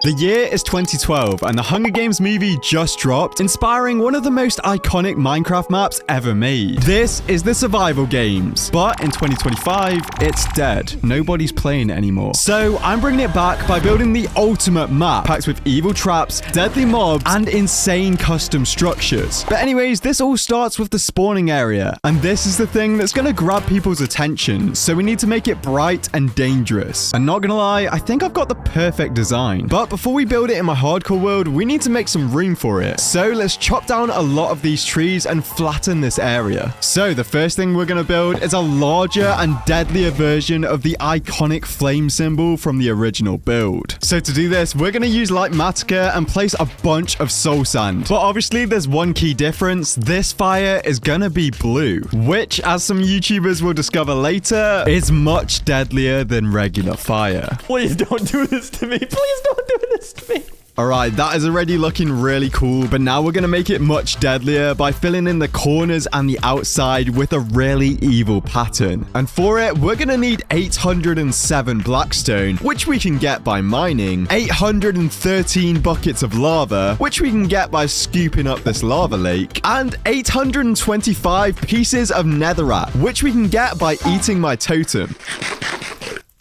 The year is 2012 and the Hunger Games movie just dropped, inspiring one of the most iconic Minecraft maps ever made. This is the survival games, but in 2025, it's dead. Nobody's playing it anymore. So I'm bringing it back by building the ultimate map, packed with evil traps, deadly mobs, and insane custom structures. But anyways, this all starts with the spawning area, and this is the thing that's gonna grab people's attention, so we need to make it bright and dangerous. And not gonna lie, I think I've got the perfect design. But before we build it in my hardcore world, we need to make some room for it. So let's chop down a lot of these trees and flatten this area. So the first thing we're going to build is a larger and deadlier version of the iconic flame symbol from the original build. So to do this, we're going to use light matica and place a bunch of soul sand. But obviously there's one key difference. This fire is going to be blue, which, as some YouTubers will discover later, is much deadlier than regular fire. Please don't do this to me. Please don't do this to me. Alright, that is already looking really cool, but now we're going to make it much deadlier by filling in the corners and the outside with a really evil pattern. And for it, we're going to need 807 blackstone, which we can get by mining, 813 buckets of lava, which we can get by scooping up this lava lake, and 825 pieces of netherrack, which we can get by eating my totem.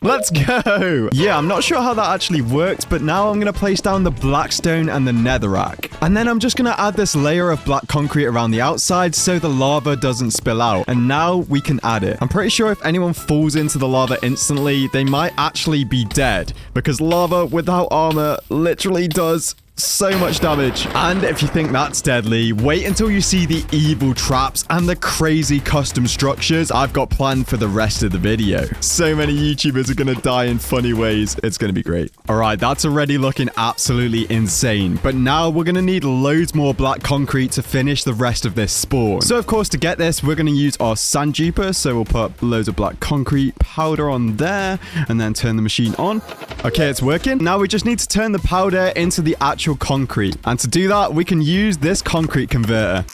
Let's go! Yeah, I'm not sure how that actually worked, but now I'm going to place down the blackstone and the netherrack. And then I'm just going to add this layer of black concrete around the outside so the lava doesn't spill out. And now we can add it. I'm pretty sure if anyone falls into the lava instantly, they might actually be dead, because lava without armor literally does so much damage. And if you think that's deadly, wait until you see the evil traps and the crazy custom structures I've got planned for the rest of the video. So many YouTubers are gonna die in funny ways. It's gonna be great. All right, that's already looking absolutely insane. But now we're gonna need loads more black concrete to finish the rest of this spawn. So of course, to get this, we're gonna use our sand duper. So we'll put loads of black concrete powder on there and then turn the machine on. Okay, it's working. Now we just need to turn the powder into the actual concrete. And to do that, we can use this concrete converter.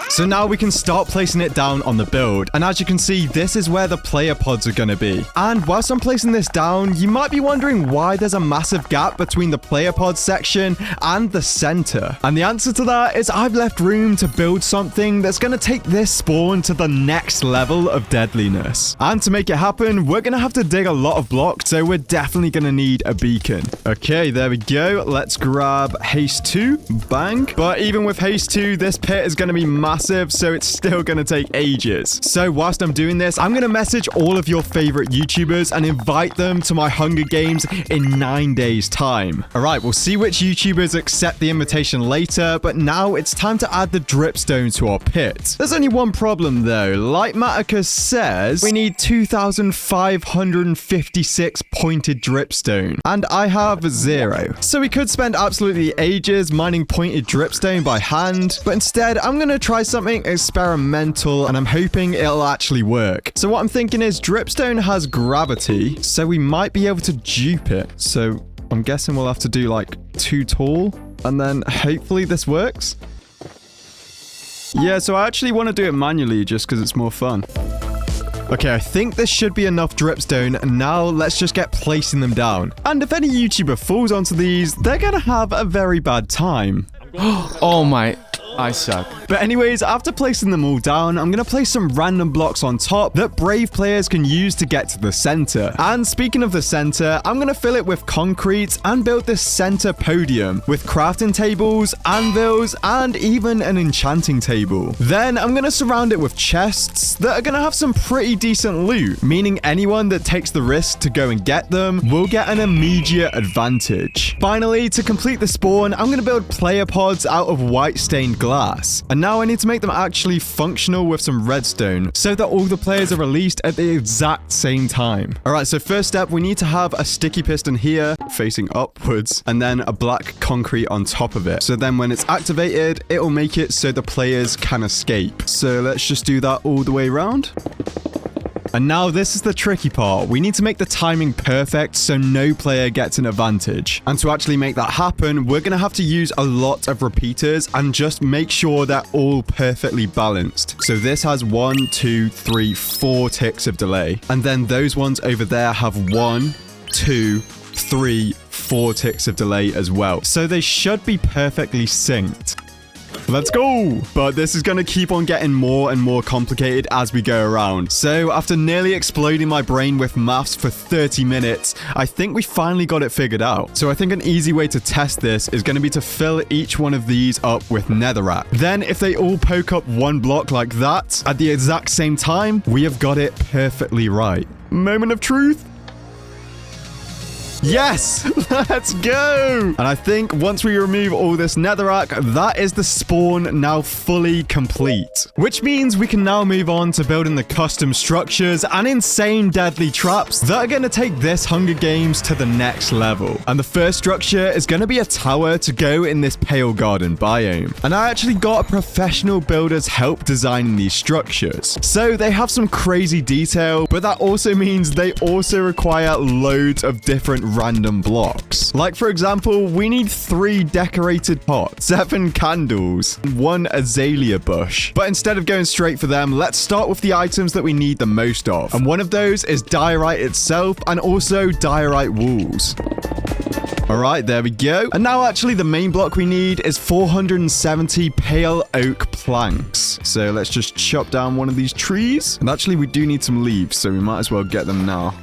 So now we can start placing it down on the build. And as you can see, this is where the player pods are going to be. And whilst I'm placing this down, you might be wondering why there's a massive gap between the player pod section and the center. And the answer to that is I've left room to build something that's going to take this spawn to the next level of deadliness. And to make it happen, we're going to have to dig a lot of blocks, so we're definitely going to need a beacon. Okay, there we go. Let's grab haste 2. Bang. But even with haste 2, this pit is going to be massive, so it's still going to take ages. So whilst I'm doing this, I'm going to message all of your favorite YouTubers and invite them to my Hunger Games in 9 days time. All right, we'll see which YouTubers accept the invitation later, but now it's time to add the dripstone to our pit. There's only one problem though. Lightmatica says we need 2,556 pointed dripstone, and I have 0. So we could spend absolutely ages mining pointed dripstone by hand, but instead I'm going to try something experimental, and I'm hoping it'll actually work. So what I'm thinking is dripstone has gravity, so we might be able to dupe it. So I'm guessing we'll have to do like 2 tall, and then hopefully this works. Yeah, so I actually want to do it manually just because it's more fun. Okay, I think this should be enough dripstone, and now let's just get placing them down. And if any YouTuber falls onto these, they're gonna have a very bad time. Oh my... I suck. But anyways, after placing them all down, I'm going to place some random blocks on top that brave players can use to get to the center. And speaking of the center, I'm going to fill it with concrete and build this center podium with crafting tables, anvils, and even an enchanting table. Then I'm going to surround it with chests that are going to have some pretty decent loot, meaning anyone that takes the risk to go and get them will get an immediate advantage. Finally, to complete the spawn, I'm going to build player pods out of white stained glass. And now I need to make them actually functional with some redstone so that all the players are released at the exact same time. All right, so first step, we need to have a sticky piston here facing upwards and then a black concrete on top of it. So then when it's activated, it'll make it so the players can escape. So let's just do that all the way around. And now this is the tricky part. We need to make the timing perfect so no player gets an advantage. And to actually make that happen, we're going to have to use a lot of repeaters and just make sure they're all perfectly balanced. So this has 1, 2, 3, 4 ticks of delay. And then those ones over there have 1, 2, 3, 4 ticks of delay as well. So they should be perfectly synced. Let's go! But this is going to keep on getting more and more complicated as we go around. So after nearly exploding my brain with maths for 30 minutes, I think we finally got it figured out. So I think an easy way to test this is going to be to fill each one of these up with netherrack. Then if they all poke up one block like that at the exact same time, we have got it perfectly right. Moment of truth. Yes, let's go. And I think once we remove all this netherrack, that is the spawn now fully complete. Which means we can now move on to building the custom structures and insane deadly traps that are going to take this Hunger Games to the next level. And the first structure is going to be a tower to go in this Pale Garden biome. And I actually got a professional builder's help designing these structures. So they have some crazy detail, but that also means they also require loads of different random blocks. Like for example, we need 3 decorated pots, 7 candles, 1 azalea bush. But instead of going straight for them, let's start with the items that we need the most of. And one of those is diorite itself and also diorite walls. All right, there we go. And now actually the main block we need is 470 pale oak planks. So let's just chop down one of these trees. And actually we do need some leaves, so we might as well get them now.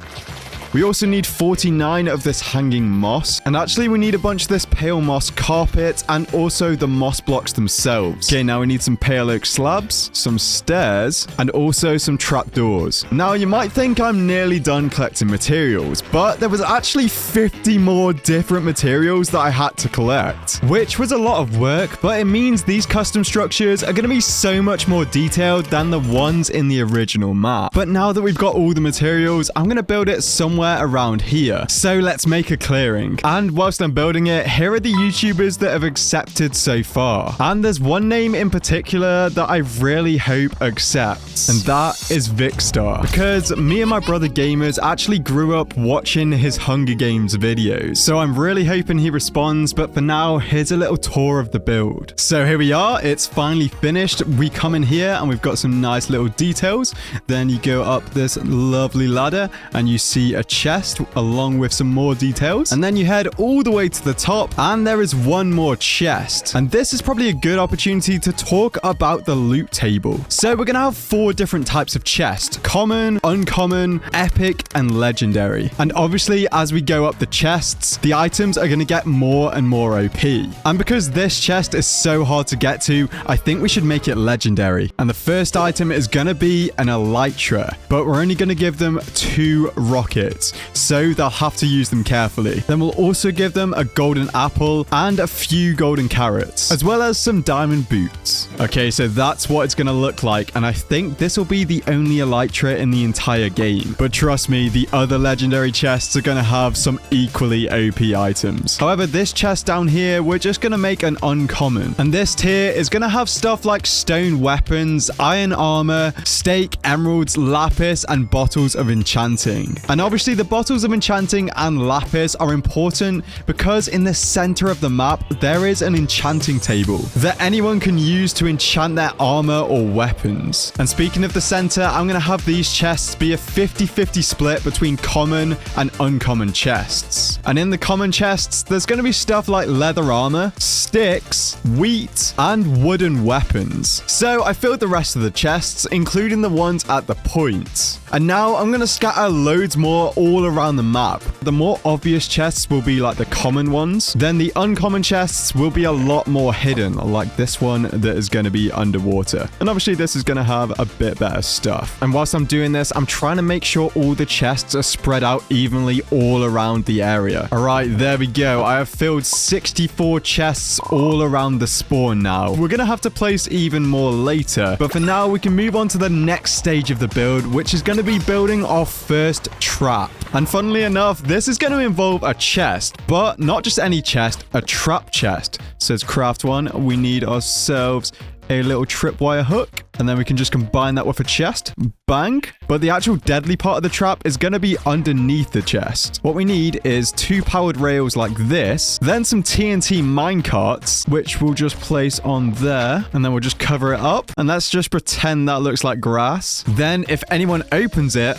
We also need 49 of this hanging moss. And actually, we need a bunch of this pale moss carpet and also the moss blocks themselves. Okay, now we need some pale oak slabs, some stairs, and also some trapdoors. Now, you might think I'm nearly done collecting materials, but there was actually 50 more different materials that I had to collect, which was a lot of work, but it means these custom structures are going to be so much more detailed than the ones in the original map. But now that we've got all the materials, I'm going to build it somewhere around here. So let's make a clearing. And whilst I'm building it, here are the YouTubers that have accepted so far. And there's one name in particular that I really hope accepts. And that is Vicstar. Because me and my brother Gamers actually grew up watching his Hunger Games videos. So I'm really hoping he responds. But for now, here's a little tour of the build. So here we are. It's finally finished. We come in here and we've got some nice little details. Then you go up this lovely ladder and you see a chest along with some more details, and then you head all the way to the top and there is one more chest. And this is probably a good opportunity to talk about the loot table. So we're gonna have 4 different types of chests: common, uncommon, epic, and legendary. And obviously as we go up the chests, the items are gonna get more and more OP. And because this chest is so hard to get to, I think we should make it legendary. And the first item is gonna be an elytra, but we're only gonna give them 2 rockets, so they'll have to use them carefully. Then we'll also give them a golden apple and a few golden carrots, as well as some diamond boots. Okay, so that's what it's gonna look like, and I think this will be the only elytra in the entire game. But trust me, the other legendary chests are gonna have some equally OP items. However, this chest down here, we're just gonna make an uncommon. And this tier is gonna have stuff like stone weapons, iron armor, stake, emeralds, lapis, and bottles of enchanting. And obviously the bottles of enchanting and lapis are important because in the center of the map, there is an enchanting table that anyone can use to enchant their armor or weapons. And speaking of the center, I'm going to have these chests be a 50-50 split between common and uncommon chests. And in the common chests, there's going to be stuff like leather armor, sticks, wheat, and wooden weapons. So I filled the rest of the chests, including the ones at the point. And now I'm going to scatter loads more all around the map. The more obvious chests will be like the common ones. Then the uncommon chests will be a lot more hidden, like this one that is going to be underwater. And obviously this is going to have a bit better stuff. And whilst I'm doing this, I'm trying to make sure all the chests are spread out evenly all around the area. All right, there we go. I have filled 64 chests all around the spawn now. We're going to have to place even more later. But for now, we can move on to the next stage of the build, which is going to be building our first trap. And funnily enough, this is going to involve a chest, but not just any chest, a trap chest. So let's craft one. We need ourselves a little tripwire hook, and then we can just combine that with a chest. Bang. But the actual deadly part of the trap is going to be underneath the chest. What we need is 2 powered rails like this, then some TNT minecarts, which we'll just place on there, and then we'll just cover it up. And let's just pretend that looks like grass. Then if anyone opens it,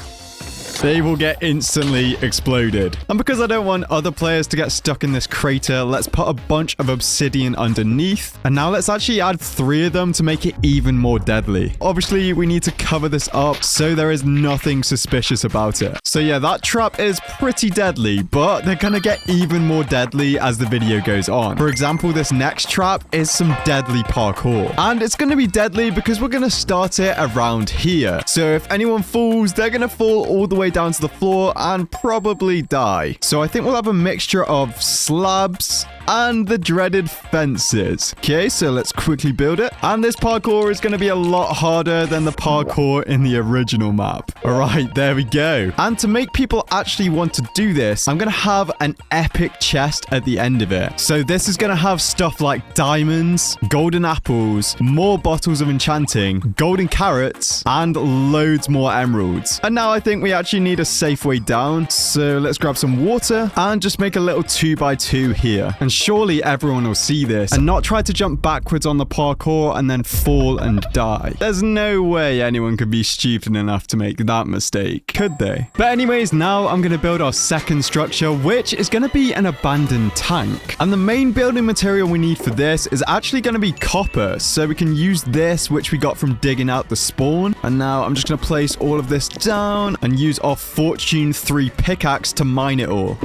they will get instantly exploded. And because I don't want other players to get stuck in this crater, let's put a bunch of obsidian underneath. And now let's actually add 3 of them to make it even more deadly. Obviously, we need to cover this up so there is nothing suspicious about it. So yeah, that trap is pretty deadly, but they're gonna get even more deadly as the video goes on. For example, this next trap is some deadly parkour. And it's gonna be deadly because we're gonna start it around here. So if anyone falls, they're gonna fall all the way down to the floor and probably die. So I think we'll have a mixture of slabs and the dreaded fences. Okay, so let's quickly build it. And this parkour is going to be a lot harder than the parkour in the original map. All right, there we go. And to make people actually want to do this, I'm going to have an epic chest at the end of it. So this is going to have stuff like diamonds, golden apples, more bottles of enchanting, golden carrots, and loads more emeralds. And now I think we actually need a safe way down. So let's grab some water and just make a little 2x2 here. And surely everyone will see this and not try to jump backwards on the parkour and then fall and die. There's no way anyone could be stupid enough to make that mistake, could they? But anyways, now I'm going to build our second structure, which is going to be an abandoned tank. And the main building material we need for this is actually going to be copper. So we can use this, which we got from digging out the spawn. And now I'm just going to place all of this down and use our Fortune 3 pickaxe to mine it all.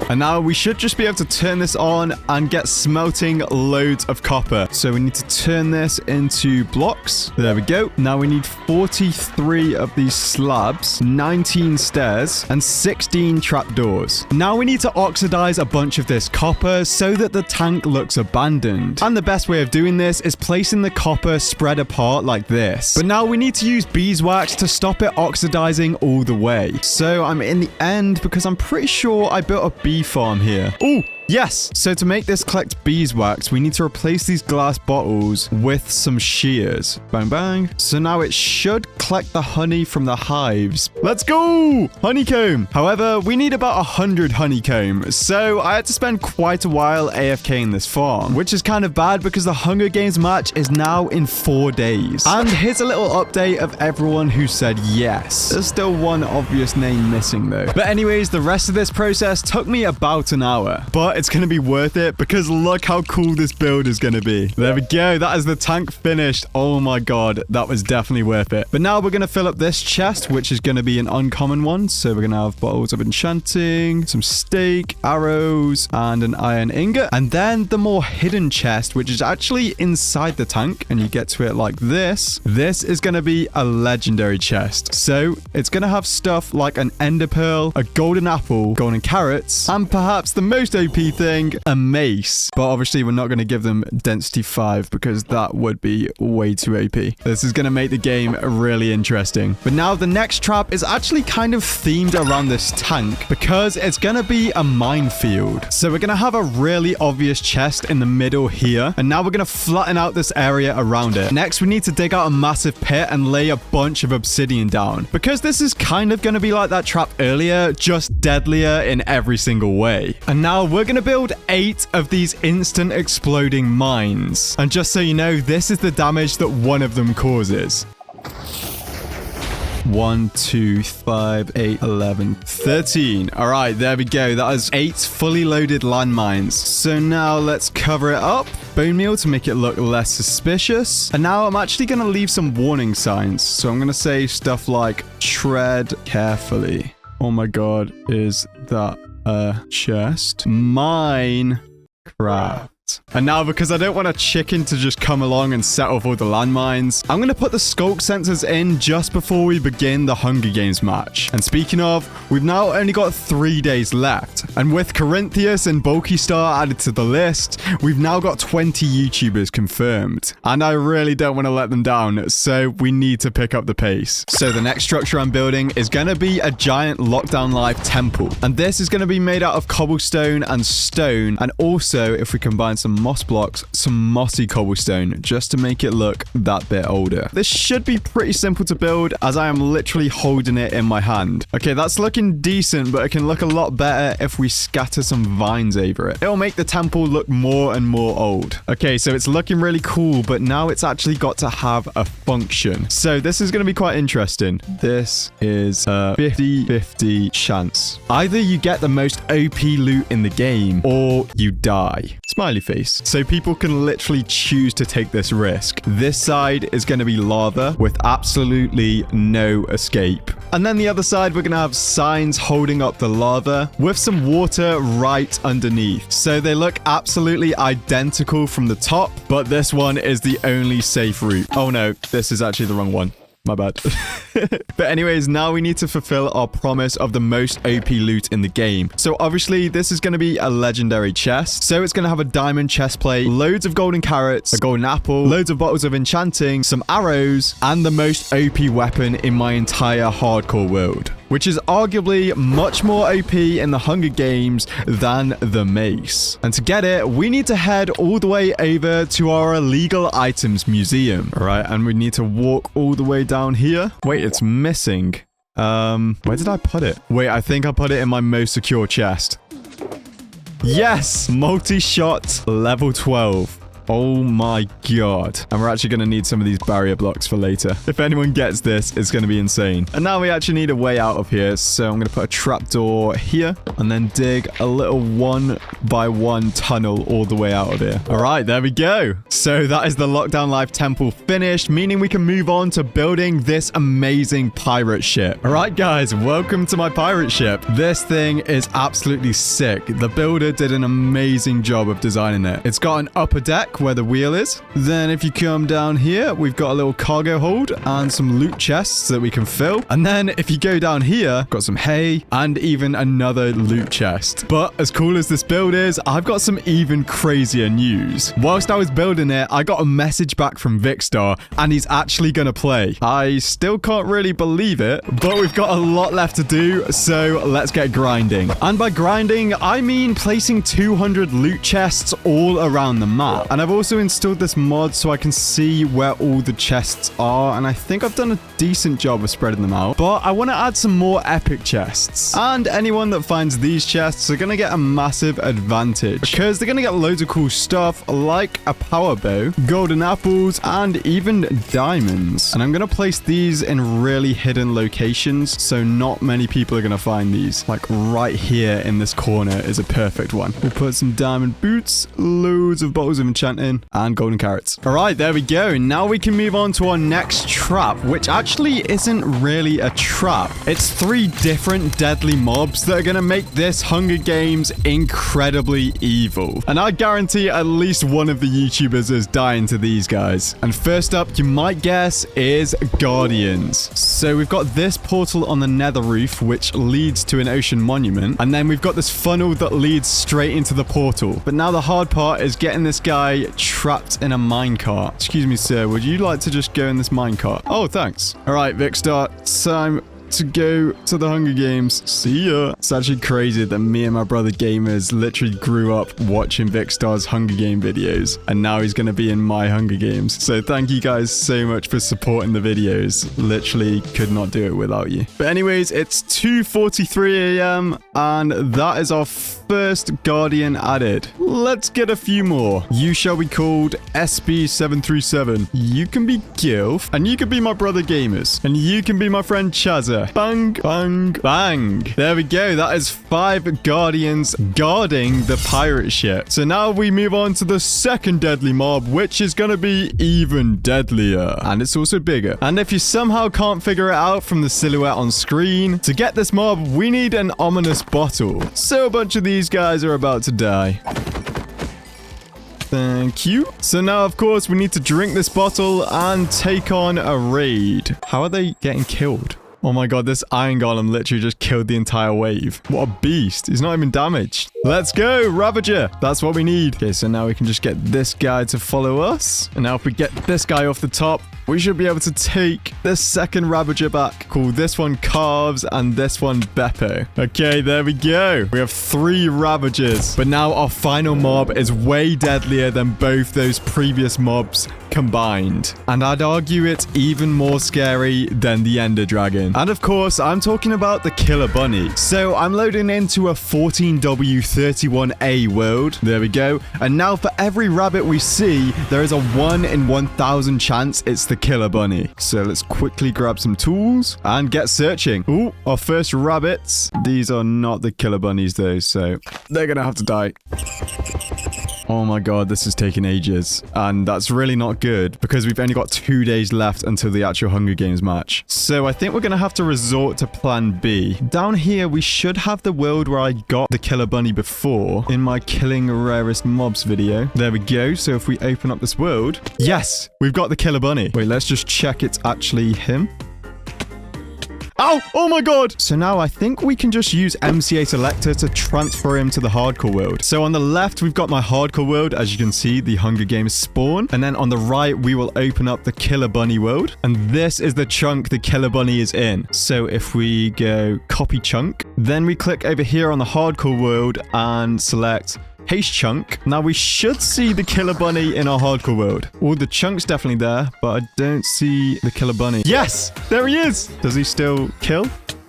And now we should just be able to turn this on and get smelting loads of copper. So we need to turn this into blocks. There we go. Now we need 43 of these slabs, 19 stairs, and 16 trapdoors. Now we need to oxidize a bunch of this copper so that the tank looks abandoned. And the best way of doing this is placing the copper spread apart like this. But now we need to use beeswax to stop it oxidizing all the way. So I'm in the end because I'm pretty sure I built a bee farm here. Oh, yes. So to make this collect beeswax, we need to replace these glass bottles with some shears. Bang, bang. So now it should collect the honey from the hives. Let's go! Honeycomb. However, we need about 100 honeycomb. So I had to spend quite a while AFK in this farm, which is kind of bad because the Hunger Games match is now in 4 days. And here's a little update of everyone who said yes. There's still one obvious name missing though. But anyways, the rest of this process took me about an hour. But it's going to be worth it because look how cool this build is going to be. There we go. That is the tank finished. Oh my god, that was definitely worth it. But now we're going to fill up this chest, which is going to be an uncommon one. So we're going to have bottles of enchanting, some steak, arrows, and an iron ingot. And then the more hidden chest, which is actually inside the tank, and you get to it like this. This is going to be a legendary chest. So it's going to have stuff like an ender pearl, a golden apple, golden carrots, and perhaps the most OP thing, a mace. But obviously we're not going to give them density 5 because that would be way too OP. This is going to make the game really interesting. But now the next trap is actually kind of themed around this tank because it's going to be a minefield. So we're going to have a really obvious chest in the middle here. And now we're going to flatten out this area around it. Next, we need to dig out a massive pit and lay a bunch of obsidian down because this is kind of going to be like that trap earlier, just deadlier in every single way. And now we're going to build 8 of these instant exploding mines. And just so you know, this is the damage that one of them causes. 1, 2, 5, 8, 11, 13. All right, there we go. That is 8 fully loaded landmines. So now let's cover it up. Bone meal to make it look less suspicious. And now I'm actually going to leave some warning signs. So I'm going to say stuff like tread carefully. Oh my god, is that a chest? Minecarft. And now, because I don't want a chicken to just come along and set off all the landmines, I'm going to put the skulk sensors in just before we begin the Hunger Games match. And speaking of, we've now only got 3 days left. And with Corinthius and Bulky Star added to the list, we've now got 20 YouTubers confirmed. And I really don't want to let them down, so we need to pick up the pace. So the next structure I'm building is going to be a giant LockDownLife temple. And this is going to be made out of cobblestone and stone. And also, if we combine some some moss blocks, some mossy cobblestone, just to make it look that bit older. This should be pretty simple to build, as I am literally holding it in my hand. Okay, that's looking decent, but it can look a lot better if we scatter some vines over it. It'll make the temple look more and more old. Okay, so it's looking really cool, but now it's actually got to have a function. So this is going to be quite interesting. This is a 50-50 chance. Either you get the most OP loot in the game, or you die. Smiley face. So people can literally choose to take this risk. This side is going to be lava with absolutely no escape. And then the other side, we're going to have signs holding up the lava with some water right underneath. So they look absolutely identical from the top, but this one is the only safe route. Oh no, this is actually the wrong one. My bad. But anyways, now we need to fulfill our promise of the most OP loot in the game. So obviously, this is going to be a legendary chest. So it's going to have a diamond chest plate, loads of golden carrots, a golden apple, loads of bottles of enchanting, some arrows, and the most OP weapon in my entire hardcore world, which is arguably much more OP in the Hunger Games than the mace. And to get it, we need to head all the way over to our illegal items museum. All right, and we need to walk all the way down here. Wait, it's missing. Where did I put it? Wait, I think I put it in my most secure chest. Yes, multi-shot level 12. Oh my god. And we're actually going to need some of these barrier blocks for later. If anyone gets this, it's going to be insane. And now we actually need a way out of here. So I'm going to put a trapdoor here and then dig a little 1x1 tunnel all the way out of here. All right, there we go. So that is the LockDownLife temple finished, meaning we can move on to building this amazing pirate ship. All right, guys, welcome to my pirate ship. This thing is absolutely sick. The builder did an amazing job of designing it. It's got an upper deck where the wheel is. Then if you come down here, we've got a little cargo hold and some loot chests that we can fill. And then if you go down here, got some hay and even another loot chest. But as cool as this build is, I've got some even crazier news. Whilst I was building it, I got a message back from Vicstar and he's actually gonna play. I still can't really believe it, but we've got a lot left to do, so let's get grinding. And by grinding, I mean placing 200 loot chests all around the map. And I've also installed this mod so I can see where all the chests are, and I think I've done a decent job of spreading them out. But I want to add some more epic chests. And anyone that finds these chests are going to get a massive advantage, because they're going to get loads of cool stuff like a power bow, golden apples, and even diamonds. And I'm going to place these in really hidden locations, so not many people are going to find these. Like right here in this corner is a perfect one. We'll put some diamond boots, loads of bottles of enchanting, and golden carrots. All right, there we go. Now we can move on to our next trap, which actually isn't really a trap. It's 3 different deadly mobs that are going to make this Hunger Games incredibly evil. And I guarantee at least one of the YouTubers is dying to these guys. And first up, you might guess, is Guardians. So we've got this portal on the nether roof, which leads to an ocean monument. And then we've got this funnel that leads straight into the portal. But now the hard part is getting this guy trapped in a minecart. Excuse me, sir. Would you like to just go in this minecart? Oh, thanks. All right, Vicstar. Time to go to the Hunger Games. See ya. It's actually crazy that me and my brother Gamers literally grew up watching Vicstar's Hunger Game videos, and now he's going to be in my Hunger Games. So thank you guys so much for supporting the videos. Literally could not do it without you. But anyways, it's 2:43 a.m. and that is our first Guardian added. Let's get a few more. You shall be called SB737. You can be Gilf, and you can be my brother Gamers, and you can be my friend Chazza. Bang, bang, bang. There we go. That is 5 Guardians guarding the pirate ship. So now we move on to the second deadly mob, which is going to be even deadlier. And it's also bigger. And if you somehow can't figure it out from the silhouette on screen, to get this mob, we need an ominous bottle. So a bunch of these guys are about to die. Thank you. So now, of course, we need to drink this bottle and take on a raid. How are they getting killed? Oh my god, this iron golem literally just killed the entire wave. What a beast. He's not even damaged. Let's go, Ravager. That's what we need. Okay, so now we can just get this guy to follow us. And now if we get this guy off the top, we should be able to take this second Ravager back. Cool. This one Carves and this one Beppo. Okay, there we go. We have 3 Ravagers. But now our final mob is way deadlier than both those previous mobs combined. And I'd argue it's even more scary than the Ender Dragon. And of course, I'm talking about the Killer Bunny. So I'm loading into a 14W31A world. There we go. And now for every rabbit we see, there is a 1 in 1,000 chance it's the Killer Bunny. So let's quickly grab some tools and get searching. Ooh, our first rabbits. These are not the Killer Bunnies though, so they're gonna have to die. Oh my god, this is taking ages. And that's really not good because we've only got 2 days left until the actual Hunger Games match. So I think we're going to have to resort to plan B. Down here, we should have the world where I got the Killer Bunny before in my Killing Rarest Mobs video. There we go. So if we open up this world, yes, we've got the Killer Bunny. Wait, let's just check it's actually him. Ow! Oh my god! So now I think we can just use MCA Selector to transfer him to the hardcore world. So on the left, we've got my hardcore world. As you can see, the Hunger Games spawn. And then on the right, we will open up the Killer Bunny world. And this is the chunk the Killer Bunny is in. So if we go copy chunk, then we click over here on the hardcore world and select Haste chunk. Now we should see the Killer Bunny in our hardcore world. Oh, the chunk's definitely there, but I don't see the Killer Bunny. Yes, there he is. Does he still kill?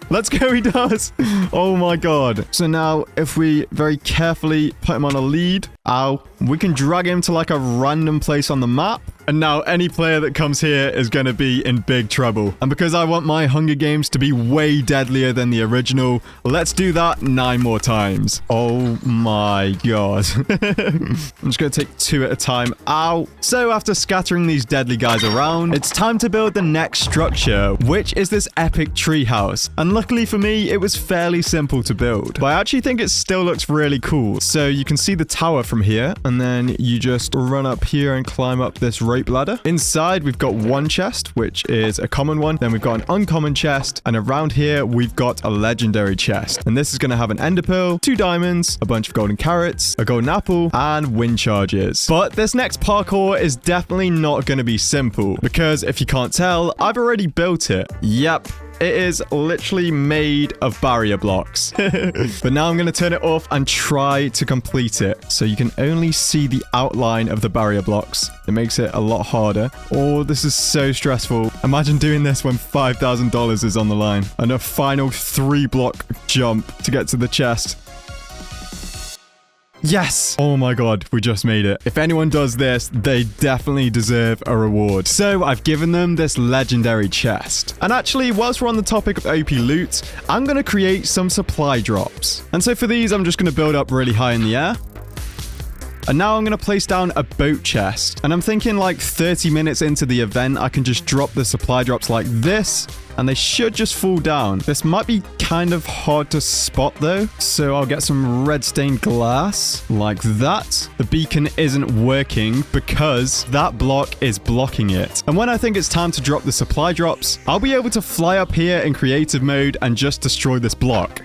Let's go, he does. Oh my god. So now if we very carefully put him on a lead, ow, we can drag him to like a random place on the map. And now any player that comes here is going to be in big trouble. And because I want my Hunger Games to be way deadlier than the original, let's do that 9 more times. Oh my god. I'm just going to take 2 at a time. Ow. So after scattering these deadly guys around, it's time to build the next structure, which is this epic treehouse. And luckily for me, it was fairly simple to build. But I actually think it still looks really cool. So you can see the tower from here, and then you just run up here and climb up this rope ladder. Inside, we've got 1 chest, which is a common one. Then we've got an uncommon chest. And around here, we've got a legendary chest. And this is going to have an ender pearl, 2 diamonds, a bunch of golden carrots, a golden apple, and wind charges. But this next parkour is definitely not going to be simple because if you can't tell, I've already built it. Yep. It is literally made of barrier blocks. But now I'm going to turn it off and try to complete it. So you can only see the outline of the barrier blocks. It makes it a lot harder. Oh, this is so stressful. Imagine doing this when $5,000 is on the line. And a final 3-block jump to get to the chest. Yes! Oh my god, we just made it. If anyone does this, they definitely deserve a reward. So I've given them this legendary chest. And actually, whilst we're on the topic of OP loot, I'm going to create some supply drops. And so for these, I'm just going to build up really high in the air. And now I'm going to place down a boat chest. And I'm thinking like 30 minutes into the event, I can just drop the supply drops like this. And they should just fall down. This might be kind of hard to spot though. So I'll get some red stained glass like that. The beacon isn't working because that block is blocking it. And when I think it's time to drop the supply drops, I'll be able to fly up here in creative mode and just destroy this block,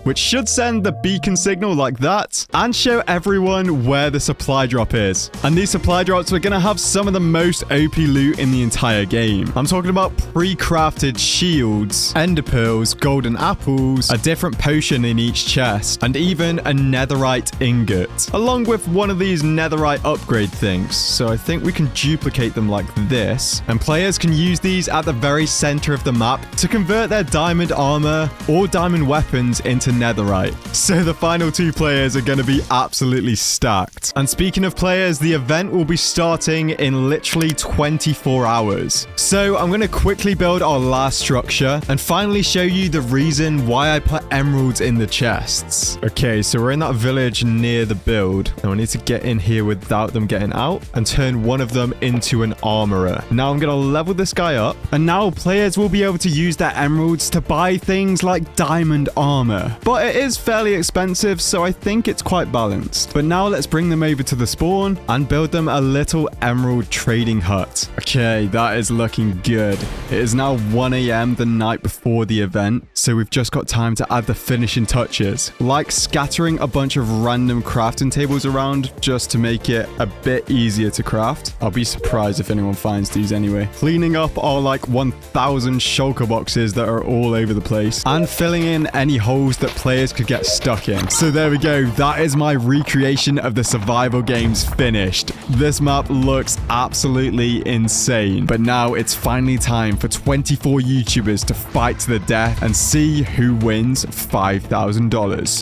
which should send the beacon signal like that and show everyone where the supply drop is. And these supply drops are going to have some of the most OP loot in the entire game. I'm talking about pre-crafted shields, ender pearls, golden apples, a different potion in each chest, and even a netherite ingot, along with one of these netherite upgrade things. So I think we can duplicate them like this, and players can use these at the very center of the map to convert their diamond armor or diamond weapons into netherite. So the final 2 players are going to be absolutely stacked. And speaking of players, the event will be starting in literally 24 hours. So I'm going to quickly build our last structure and finally show you the reason why I put emeralds in the chests. Okay, so we're in that village near the build. Now I need to get in here without them getting out and turn one of them into an armorer. Now I'm going to level this guy up, and now players will be able to use their emeralds to buy things like diamond armor. but it is fairly expensive, so I think it's quite balanced. But now let's bring them over to the spawn and build them a little emerald trading hut. Okay, that is looking good. It is now 1 a.m. the night before the event, so we've just got time to add the finishing touches, like scattering a bunch of random crafting tables around just to make it a bit easier to craft. I'll be surprised if anyone finds these anyway. Cleaning up our like 1,000 shulker boxes that are all over the place, and filling in any holes that players could get stuck in. So there we go. That is my recreation of the survival games finished. This map looks absolutely insane. But now it's finally time for 24 YouTubers to fight to the death and see who wins $5,000.